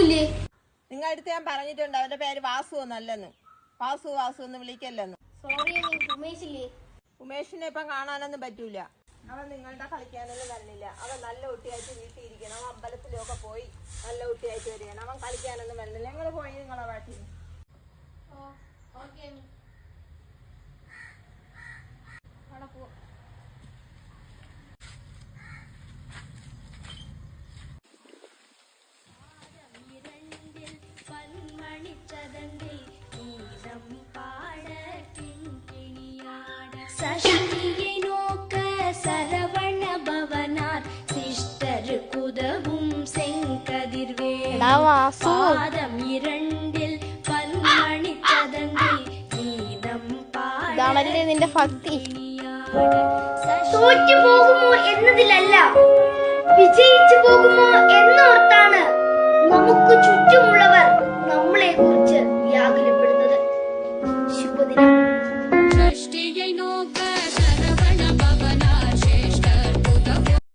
വാസുല്ലേ? നിങ്ങളടുത്ത് ഞാൻ പറഞ്ഞിട്ടുണ്ട് അവന്റെ പേര് വാസു എന്നല്ലെന്ന്. വാസു വാസു എന്ന് വിളിക്കല്ലെന്ന്. സോറി, ഉമേഷില്ലേ? ഉമേഷിനെ ഇപ്പം കാണാനൊന്നും പറ്റൂല. അവൻ നിങ്ങളുടെ കളിക്കാനൊന്നും വരണില്ല. അവൻ നല്ല കുട്ടിയായിട്ട് വീട്ടിൽ ഇരിക്കണം. അവൻ അമ്പലത്തിലൊക്കെ പോയി നല്ല കുട്ടിയായിട്ട് വരികയാണ്. അവൻ കളിക്കാനൊന്നും വരണില്ല. നിങ്ങൾ പോയി നിങ്ങളെ വാട്ടി. சஷ்டியை நோக்க சரவண பவனார் சிஷ்டர் குதவும் செங்கதிர்வேல் பாதம் இரண்டில் பன்மணி சதங்கை கீதம் ഇതാണല്ലേ നിന്റെ ഭക്തി. തോറ്റു പോകുമോ എന്നതിലല്ല, വിജയിച്ചു പോകുമോ എന്നോർത്താണ് നമുക്ക് ചുറ്റുമുള്ളവർ നമ്മളെ കുറിച്ച് വ്യാകുലപ്പെടുന്നത്. ശുഭദിനം. സൃഷ്ടിയെ നോക്ക